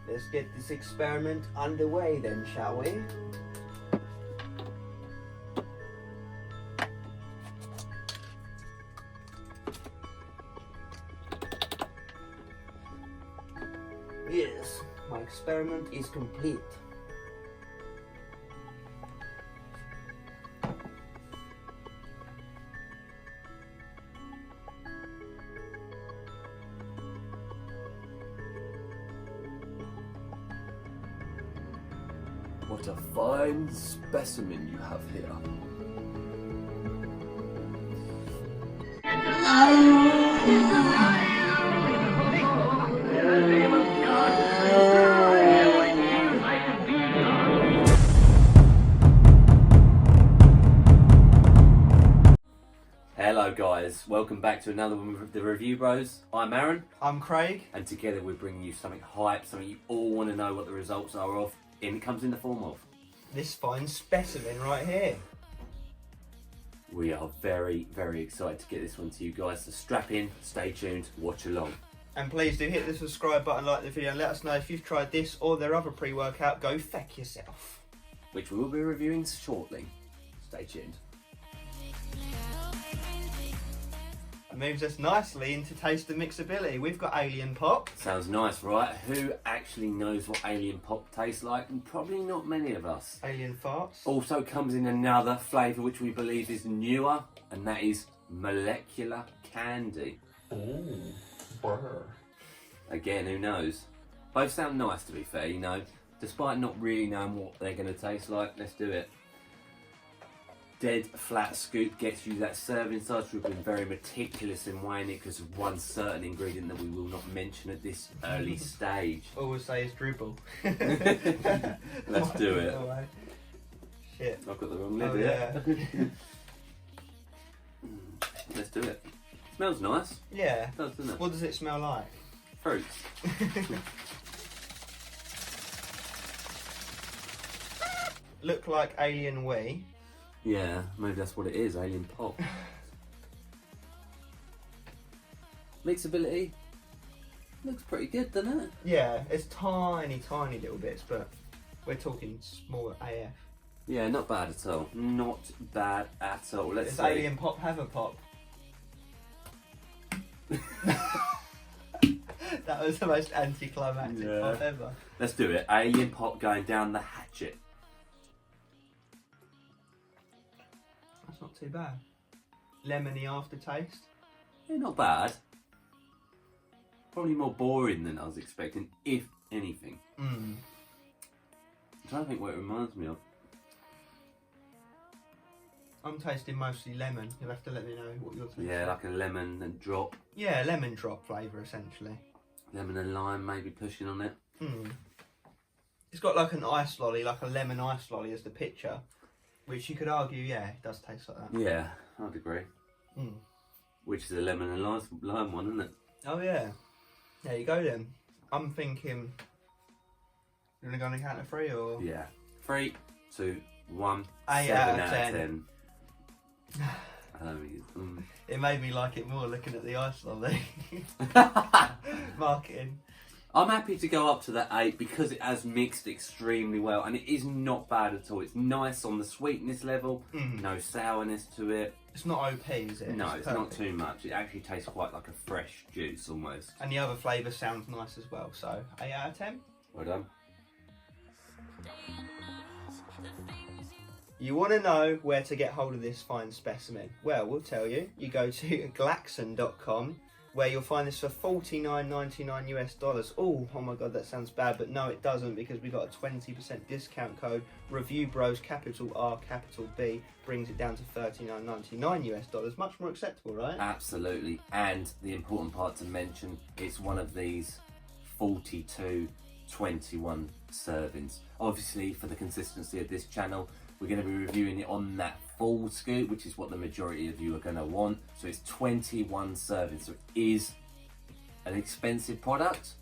Let's get this experiment underway then, shall we? Yes, my experiment is complete. What a fine specimen you have here. Hello guys, welcome back to another one of the Review Bros. I'm Aaron. I'm Craig. And together we're bringing you something hype, something you all want to know what the results are of, and it comes in the form of This fine specimen right here. We are very, very excited to get this one to you guys, so strap in, stay tuned, watch along. And please do hit the subscribe button, like the video, and let us know if you've tried this or their other pre-workout. Go feck yourself. Which we will be reviewing shortly. Stay tuned. It moves us nicely into taste of mixability. We've got Alien Pop. Sounds nice, right? Who actually knows what Alien Pop tastes like? And probably not many of us. Alien Farts. Also comes in another flavour which we believe is newer, and that is molecular candy. Ooh, brr. Again, who knows? Both sound nice, to be fair, you know. Despite not really knowing what they're going to taste like, let's do it. Dead flat scoop gets you that serving size. We've been very meticulous in weighing it because of one certain ingredient that we will not mention at this early stage. All we'll say is dribble. Let's do it. Oh, right. Shit. I've got the wrong lid Oh, here. yeah. Let's do it. Smells nice. Yeah. It does, doesn't it? What does it smell like? Fruits. Look like Alien Wee. Yeah, maybe that's what it is, Alien Pop. Mixability. Looks pretty good, doesn't it? Yeah, it's tiny, tiny little bits, but we're talking small AF. Yeah, not bad at all. Not bad at all. Let's Does see. Alien Pop have a pop? That was the most anticlimactic pop ever. Let's do it. Alien Pop going down the hatchet. That's not too bad. Lemony aftertaste. Yeah, not bad. Probably more boring than I was expecting, if anything. Mm. I'm trying to think what it reminds me of. I'm tasting mostly lemon. You'll have to let me know what you're tasting. Yeah, like a lemon and drop. Yeah, lemon drop flavour essentially. Lemon and lime maybe pushing on it. Mm. It's got like an ice lolly, like a lemon ice lolly as the picture. Which you could argue, yeah, it does taste like that. Yeah, I'd agree. Mm. Which is a lemon and lime one, isn't it? Oh yeah. There you go then. I'm thinking, you want to go on a count of three or? Yeah. 3, 2, 1. 8 7 out of 10. It made me like it more looking at the ice lolly. Marketing. I'm happy to go up to that 8 because it has mixed extremely well and it is not bad at all. It's nice on the sweetness level, no sourness to it. It's not OP, is it? No, it's perfect. not too much. It actually tastes quite like a fresh juice almost. And the other flavour sounds nice as well, so 8 out of 10. Well done. You want to know where to get hold of this fine specimen? Well, we'll tell you. You go to Glaxon.com, where you'll find this for $49.99 US. Oh my god, that sounds bad, but no, it doesn't, because we got a 20% discount code. ReviewBros, capital R, capital B, brings it down to $39.99 US. Much more acceptable, right? Absolutely. And the important part to mention, it's one of these 42/21 servings. Obviously, for the consistency of this channel, we're going to be reviewing it on that full scoop, which is what the majority of you are going to want. So it's 21 servings. So it is an expensive product,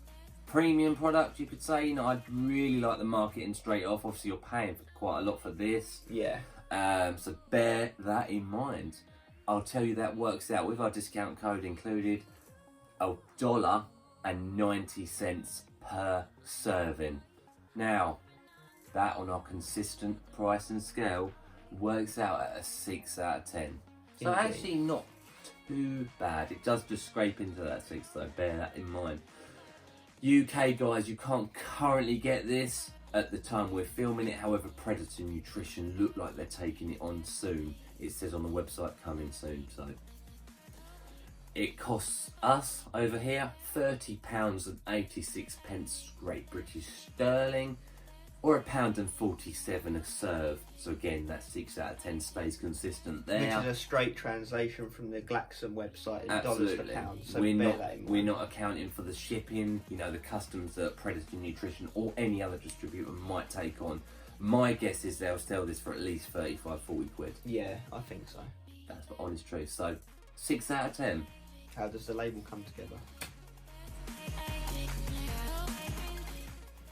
premium product, you could say. You know, I'd really like the marketing straight off. Obviously, you're paying for quite a lot for this. Yeah. So bear that in mind. I'll tell you that works out with our discount code included $1.90 per serving. Now, that on our consistent price and scale works out at a 6 out of 10. So Indeed. actually not too bad. It does just scrape into that 6 though, bear that in mind. UK guys, you can't currently get this at the time we're filming it. However, Predator Nutrition look like they're taking it on soon. It says on the website coming soon, so it costs us over here £30.86 Great British Sterling, or £1.47 a serve. So again, that 6 out of 10 stays consistent there. Which is a straight translation from the Glaxon website in dollars to pounds. So we're bear that in mind. We're not accounting for the shipping, you know, the customs that Predator Nutrition or any other distributor might take on. My guess is they'll sell this for at least 35-40 quid. Yeah, I think so. That's the honest truth. So 6 out of 10. How does the label come together?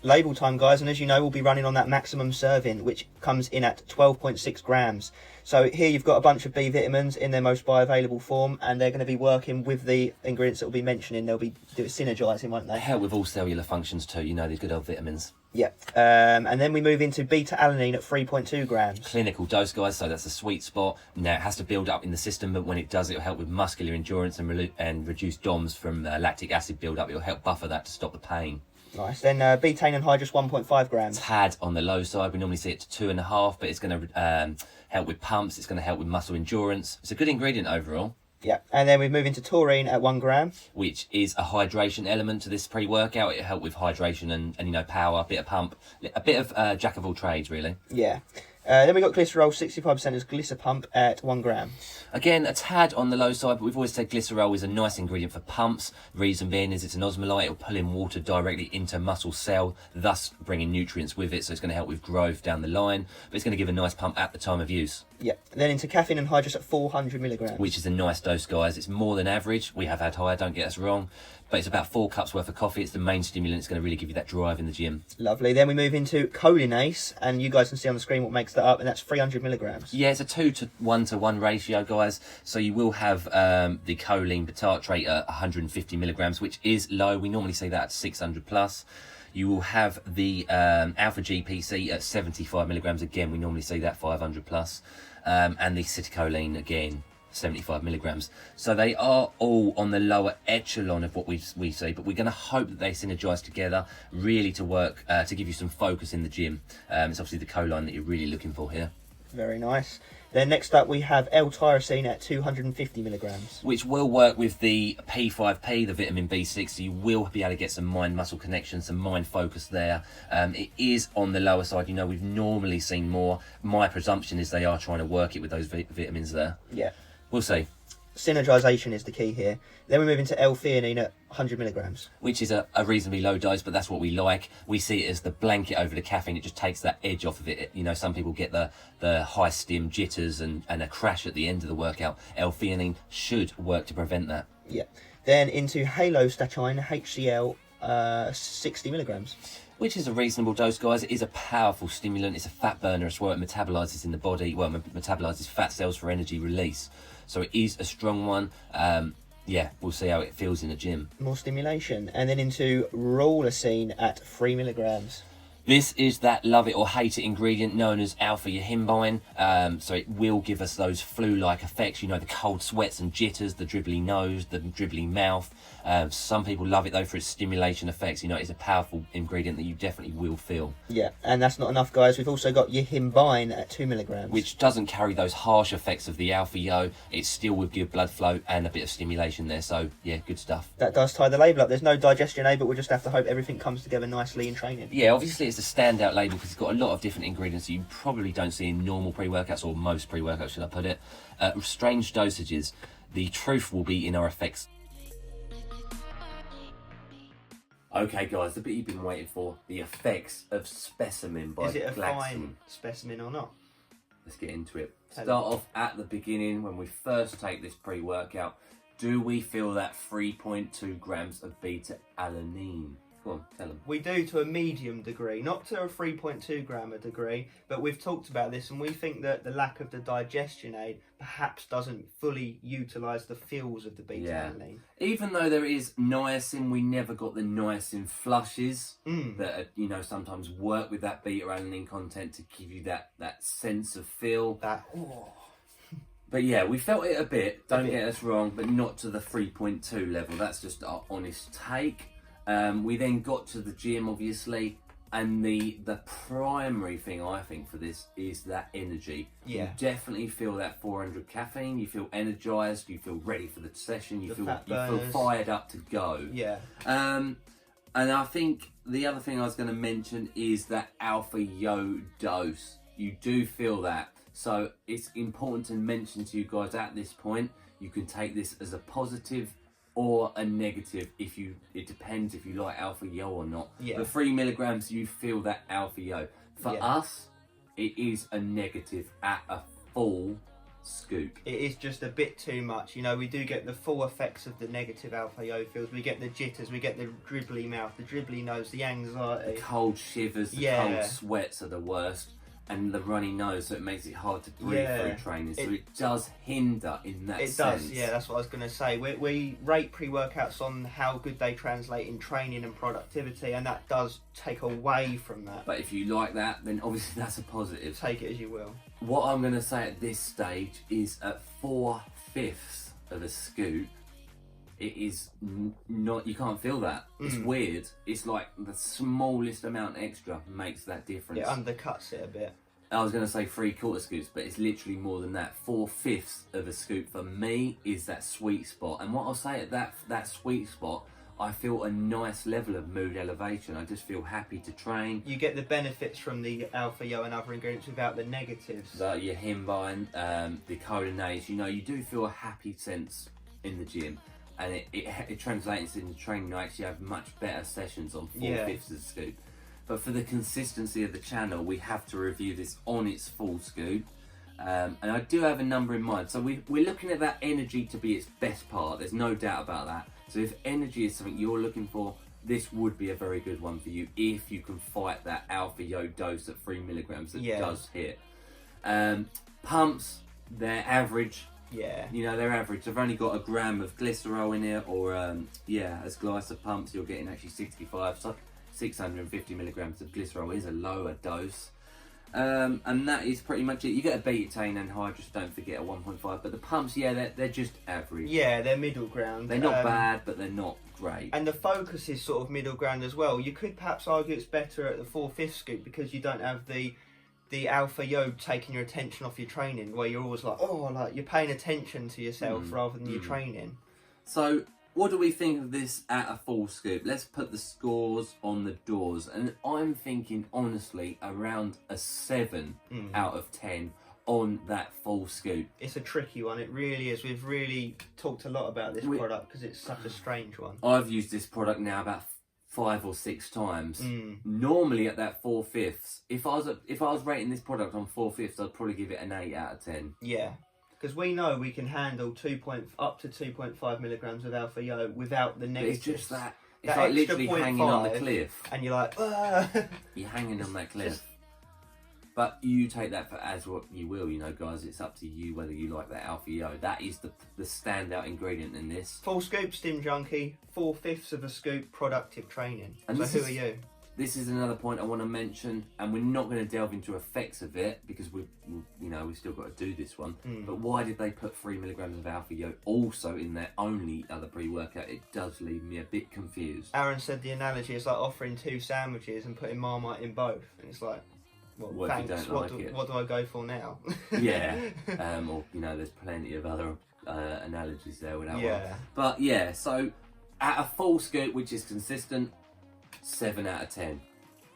Label time, guys, and as you know, we'll be running on that maximum serving, which comes in at 12.6 grams. So here you've got a bunch of B vitamins in their most bioavailable form, and they're going to be working with the ingredients that we'll be mentioning. They'll be synergising, won't they? They help with all cellular functions too, you know, these good old vitamins. Yeah. And then we move into beta-alanine at 3.2 grams. Clinical dose, guys, so that's a sweet spot. Now, it has to build up in the system, but when it does, it'll help with muscular endurance and reduce DOMS from lactic acid build-up. It'll help buffer that to stop the pain. Nice. Then betaine anhydrous 1.5 grams. Tad on the low side. We normally see it to 2.5, but it's going to help with pumps. It's going to help with muscle endurance. It's a good ingredient overall. Yeah. And then we move into taurine at 1 gram. Which is a hydration element to this pre-workout. It'll help with hydration and you know, power, a bit of pump, a bit of jack of all trades, really. Yeah. Then we got glycerol, 65% as glycerpump at 1 gram. Again, a tad on the low side, but we've always said glycerol is a nice ingredient for pumps. Reason being is it's an osmolyte. It'll pull in water directly into muscle cell, thus bringing nutrients with it. So it's going to help with growth down the line, but it's going to give a nice pump at the time of use. Yeah. Then into caffeine anhydrous at 400 milligrams. Which is a nice dose, guys. It's more than average. We have had higher, don't get us wrong. But it's about 4 cups worth of coffee. It's the main stimulant. It's going to really give you that drive in the gym. Lovely. Then we move into cholinase, and you guys can see on the screen what makes that up, and that's 300 milligrams. Yeah, it's a 2-to-1 ratio, guys. So you will have the choline bitartrate at 150 milligrams, which is low. We normally see that at 600 plus. You will have the alpha GPC at 75 milligrams. Again, we normally see that 500 plus. And the citicoline, again, 75 milligrams. So they are all on the lower echelon of what we see, but we're going to hope that they synergize together really to work to give you some focus in the gym. It's obviously the choline that you're really looking for here. Very nice. Then next up we have L-tyrosine at 250 milligrams. Which will work with the P5P, the vitamin B6, so you will be able to get some mind-muscle connection, some mind focus there. It is on the lower side. You know, we've normally seen more. My presumption is they are trying to work it with those vitamins there. Yeah. We'll see. Synergisation is the key here. Then we move into L-theanine at 100 milligrams. Which is a reasonably low dose, but that's what we like. We see it as the blanket over the caffeine. It just takes that edge off of it. You know, some people get the high stim jitters and a crash at the end of the workout. L-theanine should work to prevent that. Yeah. Then into halostatine, HCl, 60 milligrams. Which is a reasonable dose, guys. It is a powerful stimulant. It's a fat burner as well. It metabolises in the body. Well, it metabolises fat cells for energy release. So it is a strong one. Yeah, we'll see how it feels in the gym. More stimulation. And then into rauloxine at 3 milligrams. This is that love it or hate it ingredient known as alpha-yohimbine. So it will give us those flu-like effects, you know, the cold sweats and jitters, the dribbly nose, the dribbly mouth. Some people love it though for its stimulation effects. You know, it's a powerful ingredient that you definitely will feel. Yeah, and that's not enough, guys. We've also got yohimbine at 2 milligrams. Which doesn't carry those harsh effects of the alpha-yo. It still will give blood flow and a bit of stimulation there. So yeah, good stuff. That does tie the label up. There's no digestion aid, but we'll just have to hope everything comes together nicely in training. Yeah, obviously it's a standout label because it's got a lot of different ingredients that you probably don't see in normal pre-workouts, or most pre-workouts, should I put it. Strange dosages. The truth will be in our effects. Okay guys, the bit you've been waiting for, the effects of Specimen by Glaxon. Is it a fine specimen or not? Let's get into it. Start off at the beginning when we first take this pre-workout. Do we feel that 3.2 grams of beta-alanine? Go on, tell them. We do to a medium degree, not to a 3.2 gram a degree, but we've talked about this and we think that the lack of the digestion aid perhaps doesn't fully utilise the feels of the beta-alanine. Even though there is niacin, we never got the niacin flushes that you know sometimes work with that beta-alanine content to give you that sense of feel. But yeah, we felt it a bit, don't get us wrong, but not to the 3.2 level. That's just our honest take. We then got to the gym, obviously, and the primary thing I think for this is that energy. Yeah. You definitely feel that 400 caffeine, you feel energized, you feel ready for the session, you feel fired up to go. Yeah. And I think the other thing I was going to mention is that alpha yo dose. You do feel that. So it's important to mention to you guys at this point, you can take this as a positive or a negative. It depends if you like alpha yo or not. Yeah. The 3 milligrams, you feel that alpha yo. For us, it is a negative at a full scoop. It is just a bit too much. You know, we do get the full effects of the negative alpha yo feels. We get the jitters, we get the dribbly mouth, the dribbly nose, the anxiety. The cold shivers, the cold sweats are the worst. And the runny nose, so it makes it hard to breathe through training. So it does hinder in that sense. It does, yeah, that's what I was going to say. We rate pre-workouts on how good they translate in training and productivity, and that does take away from that. But if you like that, then obviously that's a positive. Take it as you will. What I'm going to say at this stage is at 4/5 of a scoop, it is not, you can't feel that. It's weird. It's like the smallest amount extra makes that difference. It undercuts it a bit. I was going to say 3/4 scoops, but it's literally more than that. 4/5 of a scoop for me is that sweet spot. And what I'll say at that sweet spot, I feel a nice level of mood elevation. I just feel happy to train. You get the benefits from the alpha yo and other ingredients without the negatives. Like your himbine, the colinase, you know, you do feel a happy sense in the gym. And it translates into training. You actually have much better sessions on 4/5 of the scoop. But for the consistency of the channel, we have to review this on its full scoop. And I do have a number in mind. So we're looking at that energy to be its best part. There's no doubt about that. So if energy is something you're looking for, this would be a very good one for you if you can fight that alpha yo dose at 3 milligrams that does hit. Pumps, they're average. Yeah. You know, they're average. They've only got a gram of glycerol in it, or as Glaxon pumps, you're getting actually 65. So 650 milligrams of glycerol is a lower dose. And that is pretty much it. You get a beta-tane anhydrous, don't forget, a 1.5. But the pumps, they're just average. Yeah, they're middle ground. They're not bad, but they're not great. And the focus is sort of middle ground as well. You could perhaps argue it's better at the 4/5 scoop because you don't have the alpha yo taking your attention off your training, where you're always like, you're paying attention to yourself rather than your training. So what do we think of this at a full scoop? Let's put the scores on the doors, and I'm thinking honestly around a 7 out of 10 on that full scoop. It's a tricky one, it really is. We've really talked a lot about this product because it's such a strange one. I've used this product now about 5 or 6 times. Normally at that 4/5, if I was rating this product on 4/5, I'd probably give it an 8 out of 10. Yeah, because we know we can handle up to 2.5 milligrams of alpha yo without the negatives. It's just that it's like literally hanging on the cliff, and you're like, you're hanging on that cliff. But you take that for as what you will, you know, guys. It's up to you whether you like that alpha yo. That is the standout ingredient in this. Full scoop, Stim Junkie, 4/5 of a scoop, productive training. And so who are you? This is another point I want to mention, and we're not going to delve into effects of it because we've still got to do this one. But why did they put 3 milligrams of alpha yo also in their only other pre-workout? It does leave me a bit confused. Aaron said the analogy is like offering 2 sandwiches and putting Marmite in both, and it's like, well, thanks. What do I go for now? Yeah, or there's plenty of other analogies there with that one. But yeah, so at a full scoop, which is consistent, 7 out of 10.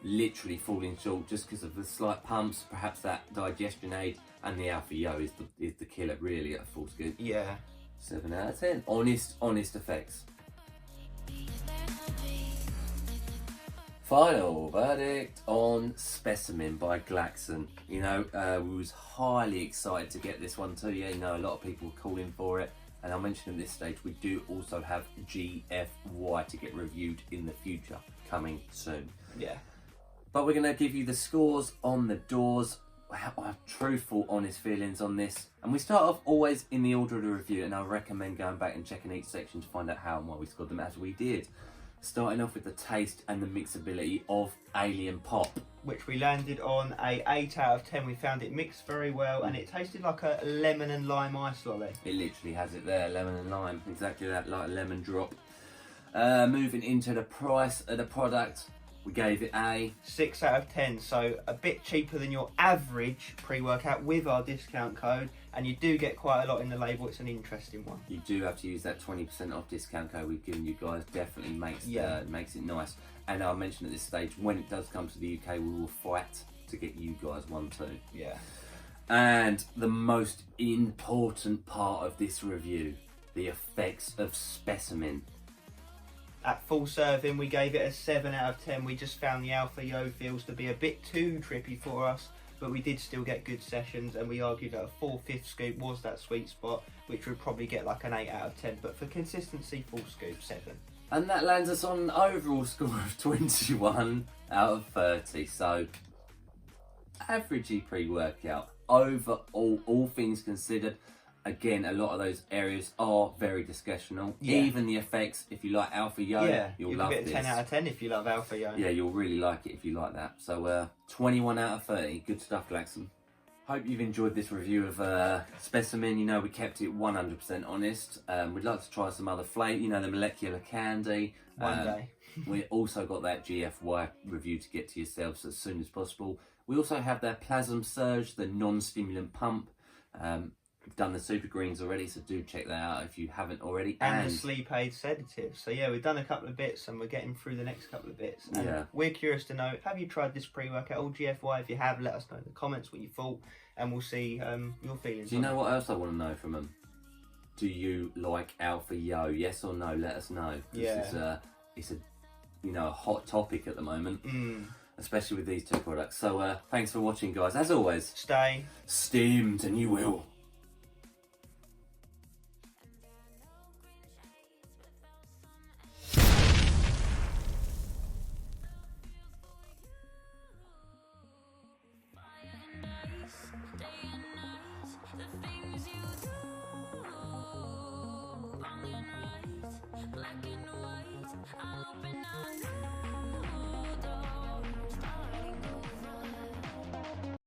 Literally falling short just because of the slight pumps, perhaps that digestion aid, and the alpha yo is the killer really at a full scoop. Yeah. 7 out of 10. Honest effects. Final verdict on Specimen by Glaxon. We was highly excited to get this one too. Yeah, a lot of people were calling for it. And I'll mention at this stage, we do also have G.F.Y to get reviewed in the future, coming soon. Yeah. But we're going to give you the scores on the doors, our truthful, honest feelings on this. And we start off always in the order of the review, and I recommend going back and checking each section to find out how and why we scored them as we did. Starting off with the taste and the mixability of Alien Pop. Which we landed on a 8 out of 10. We found it mixed very well, and it tasted like a lemon and lime ice lolly. It literally has it there, lemon and lime, exactly that, like a lemon drop. Moving into the price of the product, we gave it a 6 out of 10, so a bit cheaper than your average pre-workout with our discount code, and you do get quite a lot in the label. It's an interesting one. You do have to use that 20% off discount code we've given you guys. Definitely makes it nice. And I'll mention at this stage, when it does come to the UK, we will fight to get you guys one too. Yeah. And the most important part of this review, the effects of Specimen. At full serving, we gave it a 7 out of 10. We just found the Alpha Yo feels to be a bit too trippy for us, but we did still get good sessions, and we argued that a 4/5 scoop was that sweet spot, which would probably get like an 8 out of 10. But for consistency, full scoop, 7. And that lands us on an overall score of 21 out of 30. So, averagey pre-workout. Overall, all things considered, again, a lot of those areas are very discretional. Yeah. Even the effects, if you like Alpha Yo, you'll love give it this. a 10 out of 10 if you love Alpha Yo. Yeah, you'll really like it if you like that. So, 21 out of 30. Good stuff, Glaxon. Hope you've enjoyed this review of Specimen. You know, we kept it 100% honest. We'd like to try some other flavour, you know, the molecular candy. One day. We also got that G.F.Y review to get to yourselves as soon as possible. We also have that Plasm Surge, the non-stimulant pump. We've done the Super Greens already, so do check that out if you haven't already. And the sleep aid sedative. So yeah, we've done a couple of bits, and we're getting through the next couple of bits. And yeah, we're curious to know, have you tried this pre-workout or G.F.Y? If you have, let us know in the comments what you thought, and we'll see your feelings. Do you know what else I want to know from them? Do you like Alpha Yo? Yes or no? Let us know. Yeah. It's a hot topic at the moment, especially with these two products. So thanks for watching, guys. As always, Stay steamed, and you will.